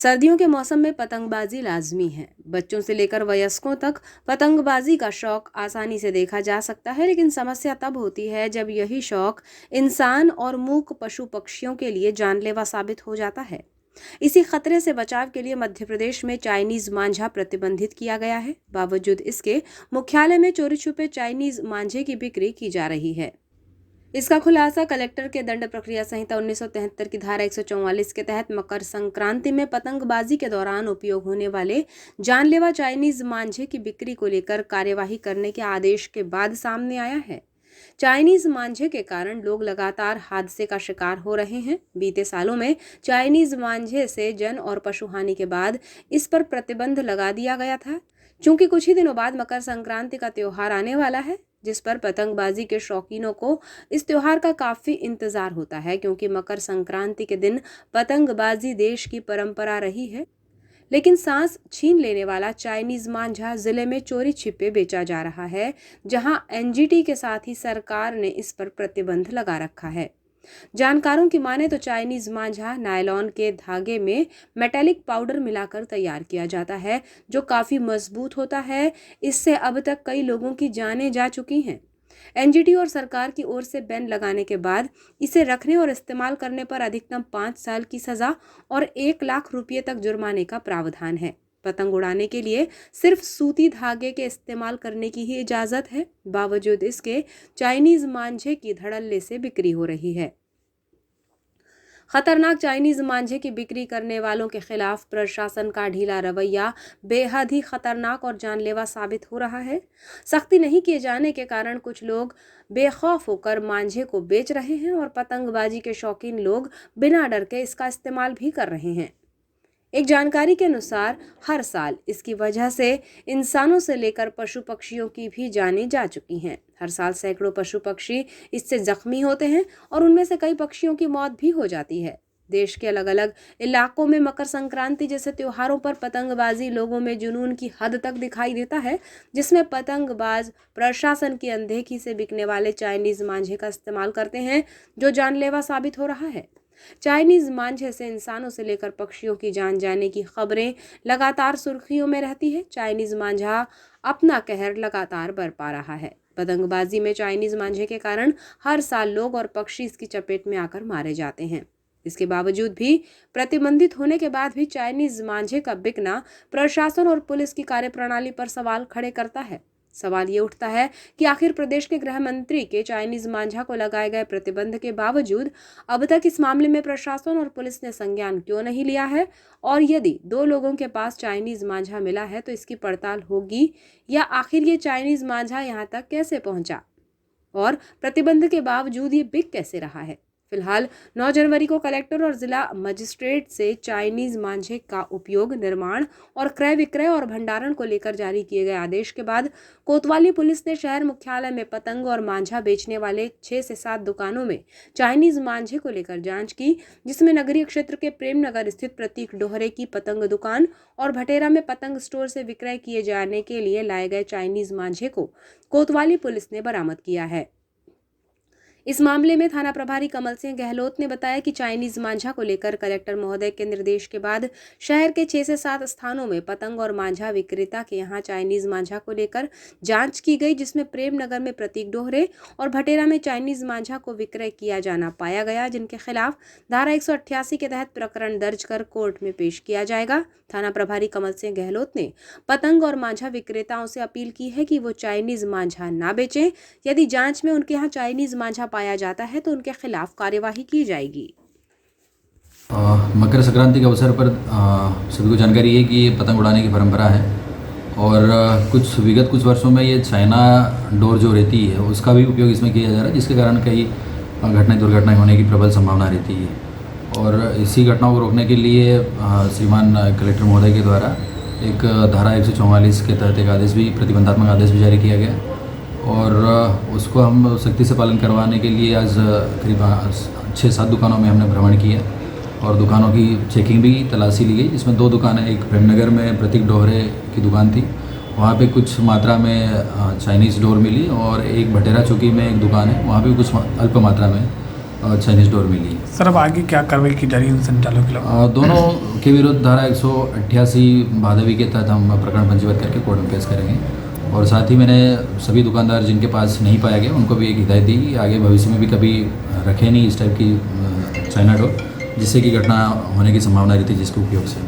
सर्दियों के मौसम में पतंगबाजी लाजमी है। बच्चों से लेकर वयस्कों तक पतंगबाजी का शौक आसानी से देखा जा सकता है, लेकिन समस्या तब होती है जब यही शौक इंसान और मूक पशु पक्षियों के लिए जानलेवा साबित हो जाता है। इसी खतरे से बचाव के लिए मध्य प्रदेश में चाइनीज मांझा प्रतिबंधित किया गया है। बावजूद इसके मुख्यालय में चोरी छुपे चाइनीज मांझे की बिक्री की जा रही है। इसका खुलासा कलेक्टर के दंड प्रक्रिया संहिता 1973 की धारा 144 के तहत मकर संक्रांति में पतंगबाजी के दौरान उपयोग होने वाले जानलेवा चाइनीज मांझे की बिक्री को लेकर कार्यवाही करने के आदेश के बाद सामने आया है। चाइनीज मांझे के कारण लोग लगातार हादसे का शिकार हो रहे हैं। बीते सालों में चाइनीज मांझे से जन और पशु हानि के बाद इस पर प्रतिबंध लगा दिया गया था। चूंकि कुछ ही दिनों बाद मकर संक्रांति का त्योहार आने वाला है, जिस पर पतंगबाजी के शौकीनों को इस त्योहार का काफी इंतजार होता है, क्योंकि मकर संक्रांति के दिन पतंगबाजी देश की परंपरा रही है। लेकिन सांस छीन लेने वाला चाइनीज मांझा जिले में चोरी छिपे बेचा जा रहा है, जहां एनजीटी के साथ ही सरकार ने इस पर प्रतिबंध लगा रखा है। जानकारों की माने तो चाइनीज मांझा नायलॉन के धागे में मेटालिक पाउडर मिलाकर तैयार किया जाता है, जो काफी मजबूत होता है। इससे अब तक कई लोगों की जानें जा चुकी हैं। एनजीटी और सरकार की ओर से बैन लगाने के बाद इसे रखने और इस्तेमाल करने पर अधिकतम 5 साल की सजा और 1 लाख रुपये तक जुर्माने का प्रावधान है। पतंग उड़ाने के लिए सिर्फ सूती धागे के इस्तेमाल करने की ही इजाजत है। बावजूद इसके चाइनीज मांझे की धड़ल्ले से बिक्री हो रही है। खतरनाक चाइनीज मांझे की बिक्री करने वालों के खिलाफ प्रशासन का ढीला रवैया बेहद ही खतरनाक और जानलेवा साबित हो रहा है। सख्ती नहीं किए जाने के कारण कुछ लोग बेखौफ होकर मांझे को बेच रहे हैं और पतंगबाजी के शौकीन लोग बिना डर के इसका इस्तेमाल भी कर रहे हैं। एक जानकारी के अनुसार हर साल इसकी वजह से इंसानों से लेकर पशु पक्षियों की भी जानें जा चुकी हैं। हर साल सैकड़ों पशु पक्षी इससे जख्मी होते हैं और उनमें से कई पक्षियों की मौत भी हो जाती है। देश के अलग अलग इलाकों में मकर संक्रांति जैसे त्योहारों पर पतंगबाजी लोगों में जुनून की हद तक दिखाई देता है, जिसमें पतंगबाज प्रशासन की अनदेखी से बिकने वाले चाइनीज मांझे का इस्तेमाल करते हैं, जो जानलेवा साबित हो रहा है। चाइनीज मांझे से इंसानों से लेकर पक्षियों की जान जाने की खबरें लगातार सुर्खियों में रहती है। चाइनीज मांझा अपना कहर लगातार बरपा रहा है। पतंगबाजी में चाइनीज मांझे के कारण हर साल लोग और पक्षी इसकी चपेट में आकर मारे जाते हैं। इसके बावजूद भी प्रतिबंधित होने के बाद भी चाइनीज मांझे का बिकना प्रशासन और पुलिस की कार्यप्रणाली पर सवाल खड़े करता है। सवाल ये उठता है कि आखिर प्रदेश के गृह मंत्री के चाइनीज मांझा को लगाए गए प्रतिबंध के बावजूद अब तक इस मामले में प्रशासन और पुलिस ने संज्ञान क्यों नहीं लिया है, और यदि 2 लोगों के पास चाइनीज मांझा मिला है तो इसकी पड़ताल होगी, या आखिर ये चाइनीज मांझा यहाँ तक कैसे पहुंचा और प्रतिबंध के बावजूद ये बिक कैसे रहा है। फिलहाल 9 जनवरी को कलेक्टर और जिला मजिस्ट्रेट से चाइनीज मांझे का उपयोग, निर्माण और क्रय विक्रय और भंडारण को लेकर जारी किए गए आदेश के बाद कोतवाली पुलिस ने शहर मुख्यालय में पतंग और मांझा बेचने वाले 6 से 7 दुकानों में चाइनीज मांझे को लेकर जांच की, जिसमें नगरीय क्षेत्र के प्रेमनगर स्थित प्रतीक डोहरे की पतंग दुकान और भटेरा में पतंग स्टोर से विक्रय किए जाने के लिए लाए गए चाइनीज मांझे को कोतवाली पुलिस ने बरामद किया है। इस मामले में थाना प्रभारी कमल सिंह गहलोत ने बताया कि चाइनीज मांझा को लेकर कलेक्टर महोदय के निर्देश के बाद शहर के 6 से 7 स्थानों में पतंग और मांझा विक्रेता के यहां चाइनीज मांझा को लेकर जांच की गई, जिसमें प्रेमनगर में प्रतीक डोहरे और भटेरा में चाइनीज मांझा को विक्रय किया जाना पाया गया, जिनके खिलाफ धारा 188 के तहत प्रकरण दर्ज कर कोर्ट में पेश किया जाएगा। थाना प्रभारी कमल सिंह गहलोत ने पतंग और मांझा विक्रेताओं से अपील की है कि वो चाइनीज मांझा ना बेचें। यदि जांच में उनके यहाँ चाइनीज मांझा पाया जाता है तो उनके खिलाफ कार्यवाही की जाएगी। मकर संक्रांति के अवसर पर सभी को जानकारी है कि ये पतंग उड़ाने की परंपरा है और कुछ वर्षों में ये चाइना डोर जो रहती है उसका भी उपयोग इसमें किया जा रहा है, जिसके कारण कई दुर्घटनाएं होने की प्रबल संभावना रहती है। और इसी घटनाओं को रोकने के लिए श्रीमान कलेक्टर महोदय के द्वारा एक धारा 144 के तहत एक आदेश भी, प्रतिबंधात्मक आदेश भी जारी किया गया और उसको हम सख्ती से पालन करवाने के लिए आज करीब 6-7 दुकानों में हमने भ्रमण किया और दुकानों की चेकिंग भी, तलाशी ली गई, जिसमें 2 दुकानें, एक प्रेमनगर में प्रतीक डोहरे की दुकान थी, वहाँ पे कुछ मात्रा में चाइनीज़ डोर मिली, और एक भटेरा चौकी में एक दुकान है, वहाँ भी कुछ अल्प मात्रा में चाइनीज़ डोर मिली है। सर अब आगे क्या कार्रवाई की जा रही है इन संचालकों के खिलाफ? दोनों के विरुद्ध धारा 188 भादवी के तहत हम प्रकरण पंजीबद्ध करके कोर्ट में पेश करेंगे। और साथ ही मैंने सभी दुकानदार जिनके पास नहीं पाया गया उनको भी एक हिदायत दी कि आगे भविष्य में भी कभी रखें नहीं इस टाइप की चाइना डोर, जिससे कि घटना होने की संभावना रहती है जिसके उपयोग से।